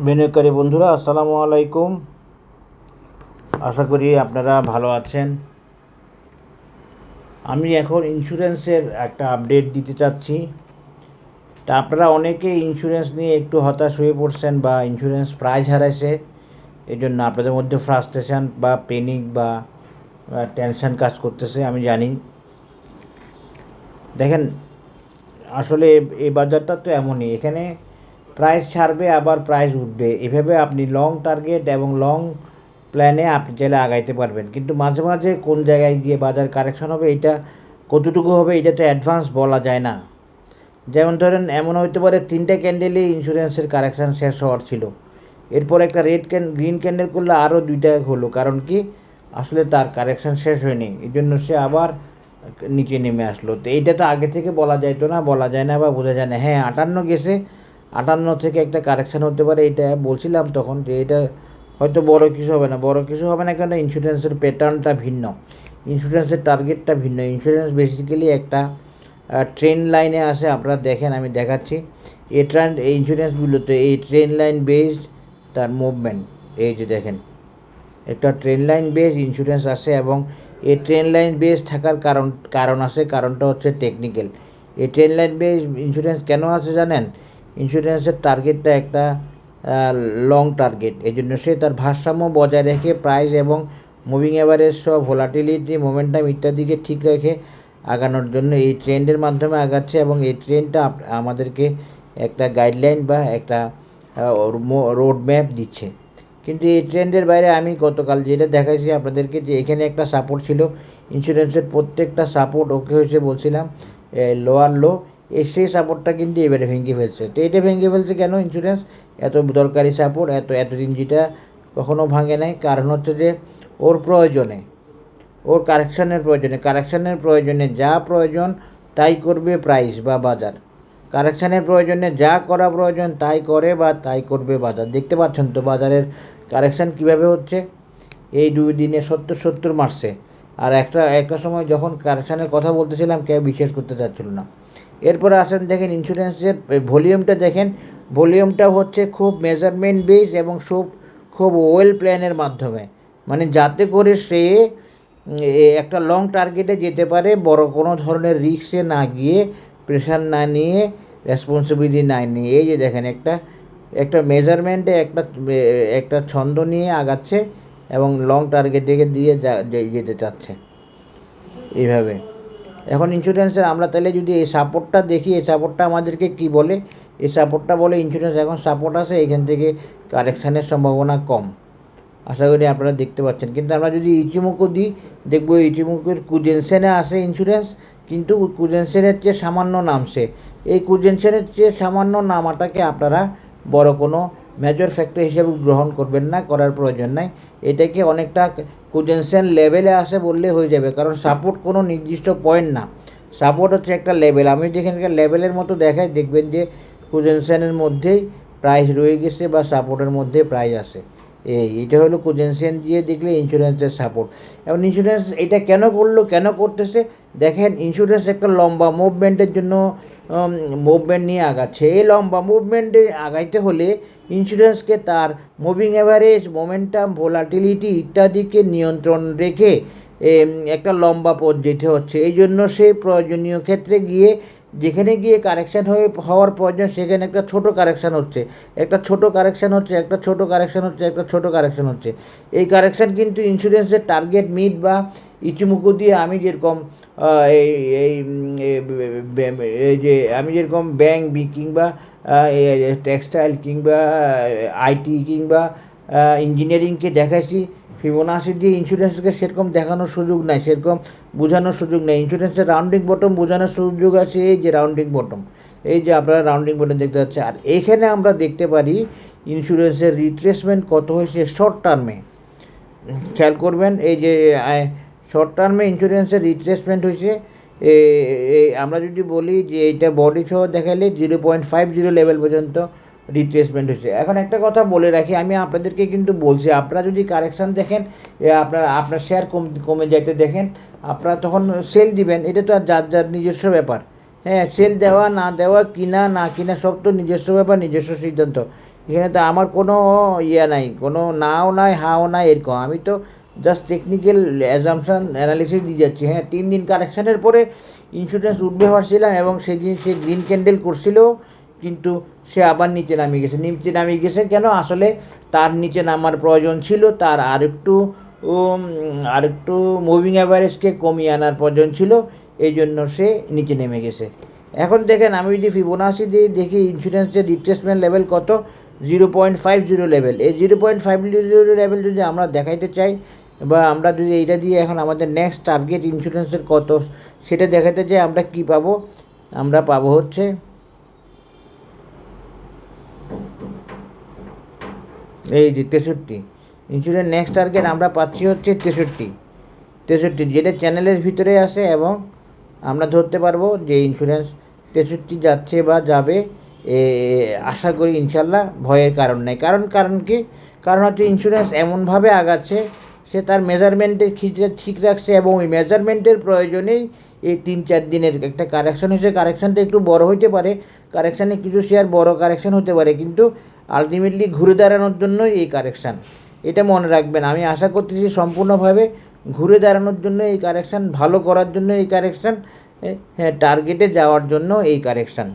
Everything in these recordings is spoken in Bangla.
বিনিয়োগকারী বন্ধুরা, আসসালামু আলাইকুম। আশা করি আপনারা ভালো আছেন। আমি এখন ইন্স্যুরেন্সের একটা আপডেট দিতে চাচ্ছি। তা আপনারা অনেকে ইন্স্যুরেন্স নিয়ে একটু হতাশ হয়ে পড়ছেন বা ইন্স্যুরেন্স প্রাইস হারাইছে, এই জন্য আপনাদের মধ্যে ফ্রাস্ট্রেশন বা প্যানিক বা টেনশন কাজ করতেছে, আমি জানি। দেখেন, আসলে এই বাজারটা তো এমনই, এখানে প্রাইস ছাড়বে আবার প্রাইস উঠবে, এভাবে আপনি লং টার্গেট এবং লং প্ল্যানে আপনি চাইলে আগাইতে পারবেন। কিন্তু মাঝে মাঝে কোন জায়গায় গিয়ে বাজার কারেকশন হবে, এটা কতটুকু হবে এটা তো অ্যাডভান্স বলা যায় না। যেমন ধরেন, এমন হইতে পারে 3টে ক্যান্ডেলেই ইন্স্যুরেন্সের কারেকশান শেষ হওয়ার ছিল, এরপর একটা গ্রিন ক্যান্ডেল করলে আরও 2টা হলো। কারণ কি, আসলে তার কারেকশান শেষ হয়নি, এই জন্য সে আবার নিচে নেমে আসলো। তো এইটা তো আগে থেকে বলা যাইতো না, বলা যায় না বা বোঝা যায় না। হ্যাঁ, 58 গেছে, 58 থেকে একটা কারেকশান হতে পারে, এটা বলছিলাম তখন যে এটা হয়তো বড় কিছু হবে না, বড় কিছু হবে না, কেন ইন্স্যুরেন্সের প্যাটার্নটা ভিন্ন, ইন্স্যুরেন্সের টার্গেটটা ভিন্ন। ইন্স্যুরেন্স বেসিক্যালি একটা ট্রেন লাইনে আসে, আপনারা দেখেন, আমি দেখাচ্ছি। এই ইন্স্যুরেন্সগুলোতে এই ট্রেন লাইন বেসড তার মুভমেন্ট, এই যে দেখেন, একটা ট্রেন লাইন বেস ইন্স্যুরেন্স আসে, এবং এই ট্রেন লাইন বেস থাকার কারণ আছে, কারণটা হচ্ছে টেকনিক্যাল। এই ট্রেন লাইন বেস ইন্স্যুরেন্স কেন আছে জানেন? ইন্স্যুরেন্সের টার্গেটটা একটা লং টার্গেট, এই জন্য সে তার ভারসাম্য বজায় রেখে প্রাইস এবং মুভিং অ্যাভারেজ সহ ভোলাটিলিটি, মোমেন্টাম ইত্যাদিকে ঠিক রেখে আগানোর জন্য এই ট্রেন্ডের মাধ্যমে আগাচ্ছে, এবং এই ট্রেন্ডটা আমাদেরকে একটা গাইডলাইন বা একটা রোড ম্যাপ দিচ্ছে। কিন্তু এই ট্রেন্ডের বাইরে আমি গতকাল যেটা দেখাইছি আপনাদেরকে, যে এখানে একটা সাপোর্ট ছিল, ইন্স্যুরেন্সের প্রত্যেকটা সাপোর্ট ওকে হয়েছে বলছিলাম, লোয়ার লো, সেই সাপোর্টটা কিন্তু এবারে ভেঙে ফেলছে। তো এটা ভেঙে ফেলছে কেন? ইন্স্যুরেন্স এত দরকারি সাপোর্ট এতদিন যেটা কখনো ভাঙে নাই, কারণ হচ্ছে যে ওর প্রয়োজনে, ওর কারেকশানের প্রয়োজনে যা প্রয়োজন তাই করবে প্রাইস বা বাজার। কারেকশানের প্রয়োজনে যা করা প্রয়োজন তাই করে বা তাই করবে বাজার। দেখতে পাচ্ছেন তো বাজারের কারেকশান কীভাবে হচ্ছে। এই 2 দিনে 70 মারছে, আর একটা সময় যখন কারেকশানের কথা বলতেছিলাম কেউ বিশ্বাস করতে চাচ্ছিল না। এরপরে আসেন, দেখেন ইন্স্যুরেন্সের ভলিউমটা দেখেন। ভলিউমটা হচ্ছে খুব মেজারমেন্ট বেস এবং খুব ওয়েল প্ল্যানের মাধ্যমে, মানে যাতে করে সে একটা লং টার্গেটে যেতে পারে, বড় কোনো ধরনের রিস্কে না গিয়ে, প্রেশার না নিয়ে, রেসপন্সিবিলিটি না নিয়ে। এই যে দেখেন, একটা মেজারমেন্টে একটা ছন্দ নিয়ে আগাচ্ছে এবং লং টার্গেট দিয়ে যেতে চাচ্ছে এইভাবে। এখন ইন্স্যুরেন্সের আমরা তাহলে যদি এই সাপোর্টটা দেখি, এই সাপোর্টটা আমাদেরকে কি বলে? এই সাপোর্টটা বলে ইন্স্যুরেন্স এখন সাপোর্ট আছে, এখান থেকে কারেকশানের সম্ভাবনা কম, আশা করি আপনারা দেখতে পাচ্ছেন। কিন্তু আমরা যদি ইচিমুকো দিই, দেখবো ইচিমুকোর কুজেনসেনে আসে ইন্স্যুরেন্স, কিন্তু কুজেনসেনের চেয়ে সামান্য নামছে। এই কুজেনসেনের চেয়ে সামান্য নামাটাকে আপনারা বড় কোনো মেজর ফ্যাক্টর হিসেবে গ্রহণ করবেন না, করার প্রয়োজন নাই। এটাকে অনেকটা কুজেনসেন লেভেলে আসে বললে হয়ে যাবে, কারণ সাপোর্ট কোনো নির্দিষ্ট পয়েন্ট না, সাপোর্ট হচ্ছে একটা লেভেল। আমি যেখানকার লেভেলের মতো দেখাই, দেখবেন যে কুজেনসেনের মধ্যেই প্রাইস রয়ে গেছে বা সাপোর্টের মধ্যে প্রাইস আসে। এইটা হলো কুজেনসিয়ান দিয়ে দেখলে ইন্স্যুরেন্সের সাপোর্ট। এবং ইন্স্যুরেন্স এটা কেন করলো, কেন করতেছে? দেখেন, ইন্স্যুরেন্স একটা লম্বা মুভমেন্টের জন্য মুভমেন্ট নিয়ে আগাচ্ছে। এই লম্বা মুভমেন্টে আগাইতে হলে ইন্স্যুরেন্সকে তার মুভিং অ্যাভারেজ, মোমেন্টাম, ভোলাটিলিটি ইত্যাদিকে নিয়ন্ত্রণ রেখে একটা লম্বা পথ যেতে হচ্ছে। এই জন্য সে প্রয়োজনীয় ক্ষেত্রে গিয়ে, যেখানে গিয়ে কারেকশান হওয়ার প্রয়োজন, সেখানে একটা ছোট কারেকশান হচ্ছে, একটা ছোট কারেকশান হচ্ছে, একটা ছোট কারেকশান হচ্ছে, একটা ছোট কারেকশান হচ্ছে। এই কারেকশান কিন্তু ইন্স্যুরেন্সের টার্গেট মিট বা ইচুমুকু দিয়ে, আমি যেরকম এই যে আমি যেরকম ব্যাংক কিংবা টেক্সটাইল কিংবা আইটি কিংবা ইঞ্জিনিয়ারিংকে দেখাইছি, ফিবোনাচি দিয়ে ইন্স্যুরেন্সকে সেরকম দেখানোর সুযোগ নাই, সেরকম বোঝানোর সুযোগ নেই। ইন্স্যুরেন্সের রাউন্ডিং বটম বোঝানোর সুযোগ আছে, এই যে রাউন্ডিং বটম, এই যে আপনারা রাউন্ডিং বটম দেখতে পাচ্ছে। আর এখানে আমরা দেখতে পারি ইন্স্যুরেন্সের রিট্রেসমেন্ট কত হয়েছে শর্ট টার্মে, খেয়াল করবেন। এই যে শর্ট টার্মে ইন্স্যুরেন্সের রিট্রেসমেন্ট হয়েছে, আমরা যদি বলি যে এইটা বডি সহ দেখালে 0.50 লেভেল পর্যন্ত রিট্রেসমেন্ট হয়েছে। এখন একটা কথা বলে রাখি, আমি আপনাদেরকে কিন্তু বলছি, আপনারা যদি কারেকশান দেখেন, আপনার শেয়ার কমে যাইতে দেখেন, আপনারা তখন সেল দিবেন। এটা তো আর যার যার নিজস্ব ব্যাপার। হ্যাঁ, সেল দেওয়া না দেওয়া, কিনা না কিনা, সব তো নিজস্ব ব্যাপার, নিজস্ব সিদ্ধান্ত। এখানে তো আমার কোনো ইয়ে নাই, কোনো নাও নাই হাও নাই এরকম। আমি তো জাস্ট টেকনিক্যাল অ্যাজাম্পশন অ্যানালিসিস দিয়ে যাচ্ছি। হ্যাঁ, 3 দিন কারেকশানের পরে ইন্স্যুরেন্স উঠবে ভাবছিলাম, এবং সেদিন সে গ্রিন ক্যান্ডেল করছিল, কিন্তু সে আবার নিচে নামিয়ে গেছে। নিচে নামিয়ে গেছে কেন? আসলে তার নিচে নামার প্রয়োজন ছিল, তার আরেকটু মুভিং অ্যাভারেজকে কমিয়ে আনার প্রয়োজন ছিল, এই জন্য সে নিচে নেমে গেছে। এখন দেখেন, আমি যদি ফিবোনাচি দিয়ে দেখি ইন্স্যুরেন্সের রিট্রেসমেন্ট লেভেল কত, 0.50 লেভেল। এই 0.50 লেভেল যদি আমরা দেখাইতে চাই, বা আমরা যদি এইটা দিয়ে এখন আমাদের নেক্সট টার্গেট ইন্স্যুরেন্সের কত সেটা দেখাতে চাই, আমরা কি পাবো? আমরা পাবো হচ্ছে এই যে 63। ইন্স্যুরেন্স নেক্সট টার্গেট আমরা পাচ্ছি হচ্ছে 63, যেটা চ্যানেলের ভিতরে আসে, এবং আমরা ধরতে পারবো যে ইন্স্যুরেন্স 63 যাচ্ছে বা যাবে। আশা করি ইনশাল্লাহ, ভয়ের কারণ নেই। কারণ কি? কারণ হচ্ছে ইন্স্যুরেন্স এমনভাবে আগাচ্ছে, সে তার মেজারমেন্টের ঠিক রাখছে, এবং ওই মেজারমেন্টের প্রয়োজনেই এই 3-4 দিনের একটা কারেকশন হয়েছে। কারেকশানটা একটু বড় হইতে পারে, কারেকশানে কিছু শেয়ার বড় কারেকশান হতে পারে, কিন্তু আলটিমেটলি ঘুরে দাঁড়ানোর জন্যই এই কারেকশান। এটা মনে রাখবেন। আমি আশা করতেছি সম্পূর্ণভাবে ঘুরে দাঁড়ানোর জন্য এই কারেকশান, ভালো করার জন্য এই কারেকশান, হ্যাঁ, টার্গেটে যাওয়ার জন্য এই কারেকশান।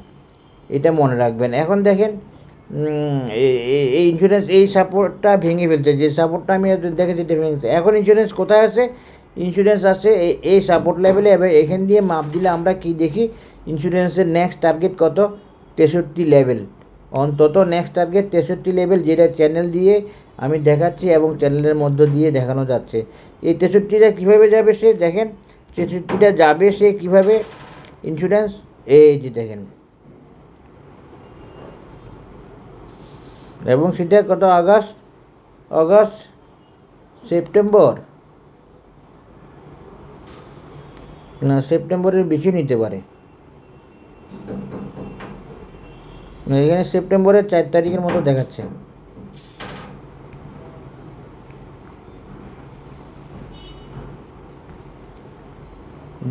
এটা মনে রাখবেন। এখন দেখেন, এই ইন্স্যুরেন্স এই সাপোর্টটা ভেঙে ফেলছে, যে সাপোর্টটা আমি দেখেছি এটা ভেঙেছে। এখন ইন্স্যুরেন্স কোথায় আছে? ইন্স্যুরেন্স আছে এই সাপোর্ট লেভেলে। এবার এখান দিয়ে মাপ দিলে আমরা কি দেখি? ইন্স্যুরেন্সের নেক্সট টার্গেট কত? 63 লেভেল। অন্তত নেক্সট টার্গেট 63 লেভেল, যেটা চ্যানেল দিয়ে আমি দেখাচ্ছি এবং চ্যানেলের মধ্য দিয়ে দেখানো যাচ্ছে। এই 63টা কীভাবে যাবে সে দেখেন, 63টা যাবে সে কীভাবে? ইন্স্যুরেন্স এই যে দেখেন, এবং সেটা কত? আগস্ট সেপ্টেম্বর, না সেপ্টেম্বরের বেশি নিতে পারে। এখানে সেপ্টেম্বরের 4 তারিখের মতো দেখাচ্ছে।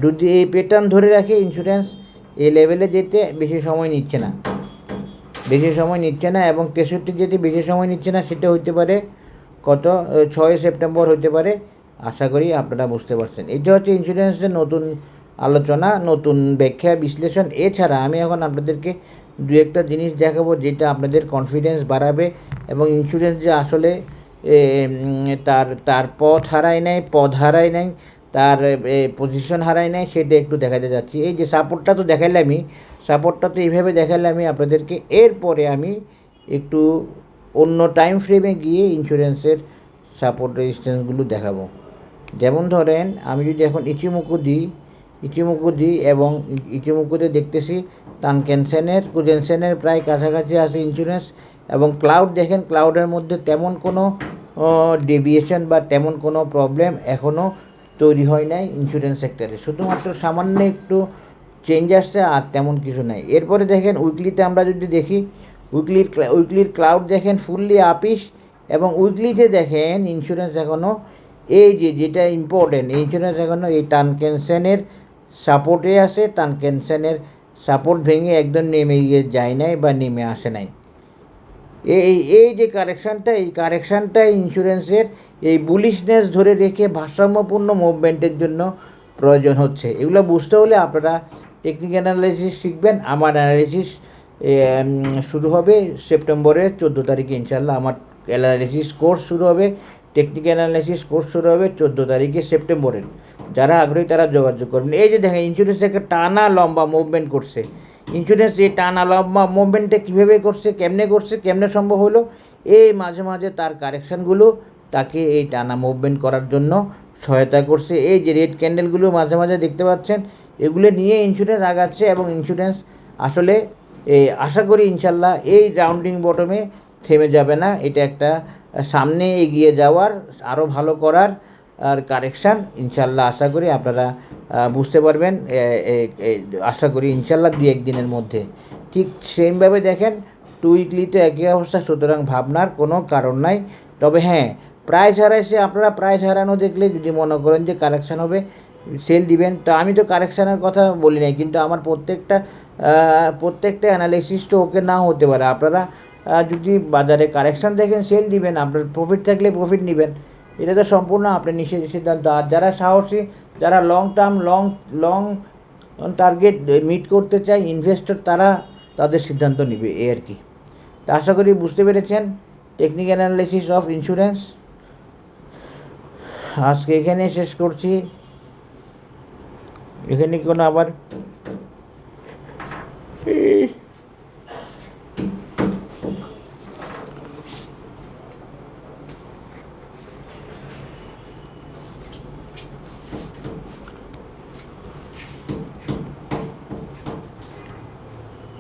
যদি এই প্যাটার্ন ধরে রাখে, ইন্স্যুরেন্স এই লেভেলে যেতে বেশি সময় নিচ্ছে না, এবং 63 যেতে বেশি সময় নিচ্ছে না। সেটা হইতে পারে কত? 6 সেপ্টেম্বর হইতে পারে। আশা করি আপনারা বুঝতে পারছেন। এটা হচ্ছে ইন্স্যুরেন্সের নতুন আলোচনা, নতুন ব্যাখ্যা, বিশ্লেষণ। এছাড়া আমি এখন আপনাদেরকে দু একটা জিনিস দেখাবো, যেটা আপনাদের কনফিডেন্স বাড়াবে, এবং ইন্স্যুরেন্স যে আসলে তার পথ হারায় নাই, তার পজিশন হারায় নাই, সেটা একটু দেখাতে যাচ্ছি। এই যে সাপোর্টটা তো দেখাইলামই, সাপোর্টটা তো এইভাবে দেখাইলামই আপনাদেরকে। এরপরে আমি একটু অন্য টাইম ফ্রেমে গিয়ে ইন্স্যুরেন্সের সাপোর্ট রেজিস্ট্যান্সগুলো দেখাবো। যেমন ধরেন, আমি যদি এখন ইচিমোকু দিই, এবং ইচিমোকুতে দেখতেছি কুজেনসেনের প্রায় কাছাকাছি আছে ইন্স্যুরেন্স, এবং ক্লাউড দেখেন, ক্লাউডের মধ্যে তেমন কোনো ডেভিয়েশন বা তেমন কোনো প্রবলেম এখনও তৈরি হয় নাই ইন্স্যুরেন্স সেক্টরে। শুধুমাত্র সামান্য একটু চেঞ্জ আসছে, আর তেমন কিছু নাই। এরপরে দেখেন উইকলিতে আমরা যদি দেখি, উইকলির ক্লাউড দেখেন ফুললি আপিস, এবং উইকলিতে দেখেন ইন্স্যুরেন্স এখনও এই যেটা ইম্পর্টেন্ট, ইন্স্যুরেন্স এখনও এই টানকেনসেনের সাপোর্টে আছে। টানকেনসেনের সাপোর্ট ভেঙে একদম নেমে গিয়ে যায় নাই বা নেমে আসে নাই। এই যে কারেকশানটা ইন্স্যুরেন্সের এই বুলিশনেস ধরে রেখে ভারসাম্যপূর্ণ মুভমেন্টের জন্য প্রয়োজন হচ্ছে। এগুলো বুঝতে হলে আপনারা টেকনিক্যাল অ্যানালাইসিস শিখবেন। আমার অ্যানালাইসিস শুরু হবে সেপ্টেম্বরের 14 তারিখে ইনশাল্লাহ। আমার অ্যানালাইসিস কোর্স শুরু হবে, টেকনিক্যাল অ্যানালাইসিস কোর্স শুরু হবে 14 তারিখে সেপ্টেম্বরের। যারা আগ্রহী তারা যোগাযোগ করবেন। এই যে দেখেন, ইন্স্যুরেন্স একটা টানা লম্বা মুভমেন্ট করছে। ইন্স্যুরেন্স এই টানা লম্বা মুভমেন্টটা কীভাবে করছে, কেমনে সম্ভব হলো? এই মাঝে মাঝে তার কারেকশানগুলো তাকে এই টানা মুভমেন্ট করার জন্য সহায়তা করছে। এই যে রেড ক্যান্ডেলগুলো মাঝে মাঝে দেখতে পাচ্ছেন, এগুলো নিয়ে ইন্স্যুরেন্স আগাচ্ছে, এবং ইন্স্যুরেন্স আসলে আশা করি ইনশাল্লাহ এই রাউন্ডিং বটমে থেমে যাবে না। এটা একটা সামনে এগিয়ে যাওয়ার, আরও ভালো করার আর কারেকশান। ইনশাল্লাহ আশা করি আপনারা বুঝতে পারবেন, আশা করি ইনশাল্লাহ 2-1 দিনের মধ্যে। ঠিক সেমভাবে দেখেন, উইকলিতে একই অবস্থা, সুতরাং ভাবনার কোনো কারণ নাই। তবে হ্যাঁ, প্রাইস হারাইছে, আপনারা প্রাইস হারানো দেখলে যদি মনে করেন যে কারেকশান হবে, সেল দিবেন। তো আমি তো কারেকশানের কথা বলি নাই, কিন্তু আমার প্রত্যেকটা অ্যানালিসিস তো ওকে নাও হতে পারে। আপনারা যদি বাজারে কারেকশান দেখেন সেল দিবেন, আপনার প্রফিট থাকলে প্রফিট নেবেন, এটা তো সম্পূর্ণ আপনার নিজের সিদ্ধান্ত। আর যারা সাহসী, যারা long term long target meet করতে চায় ইনভেস্টর, তারা তাদের সিদ্ধান্ত নেবে, এই আর কি। তা আশা করি বুঝতে পেরেছেন টেকনিক্যাল অ্যানালিসিস অফ ইন্স্যুরেন্স। আজকে এখানে শেষ করছি। এখানে কোনো আবার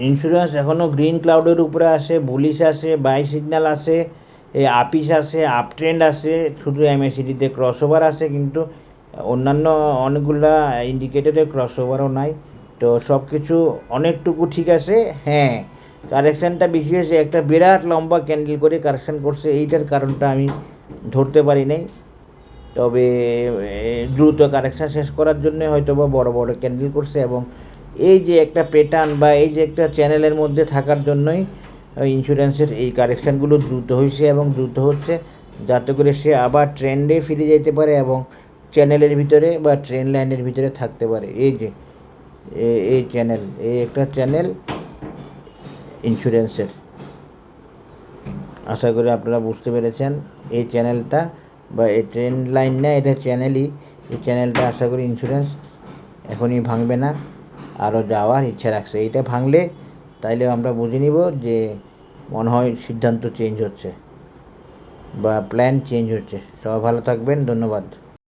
ইন্স্যুরেন্স এখনও গ্রিন ক্লাউডের উপরে আসে, বুলিশ আসে, বাই সিগন্যাল আসে, আপিস আসে, আপ ট্রেন্ড আসে, শুধু এমএসিডিতে ক্রসওভার আসে, কিন্তু অন্যান্য অনেকগুলা ইন্ডিকেটরে ক্রসওভারও নাই। তো সব কিছু অনেকটুকু ঠিক আছে। হ্যাঁ, কারেকশানটা বেশি হয়েছে, একটা বিরাট লম্বা ক্যান্ডেল করে কারেকশান করছে, এইটার কারণটা আমি ধরতে পারি নাই। তবে দ্রুত কারেকশান শেষ করার জন্য হয়তো বা বড় বড় ক্যান্ডেল করছে, এবং এই যে একটা প্যাটার্ন বা এই যে একটা চ্যানেলের মধ্যে থাকার জন্যই ইন্স্যুরেন্সের এই কারেকশানগুলো দ্রুত হয়েছে এবং দ্রুত হচ্ছে, যাতে করে সে আবার ট্রেন্ডে ফিরে যেতে পারে এবং চ্যানেলের ভিতরে বা ট্রেন লাইনের ভিতরে থাকতে পারে। এই যে এই চ্যানেল, এই একটা চ্যানেল ইন্স্যুরেন্সের, আশা করি আপনারা বুঝতে পেরেছেন। এই চ্যানেলটা বা এই ট্রেন লাইন না, এটা চ্যানেলই। এই চ্যানেলটা আশা করি ইন্স্যুরেন্স এখনই ভাঙবে না, আরও যাওয়ার ইচ্ছা রাখছে। এইটা ভাঙলে তাইলে আমরা বুঝে নিব যে মনে হয় সিদ্ধান্ত চেঞ্জ হচ্ছে বা প্ল্যান চেঞ্জ হচ্ছে। সবাই ভালো থাকবেন, ধন্যবাদ।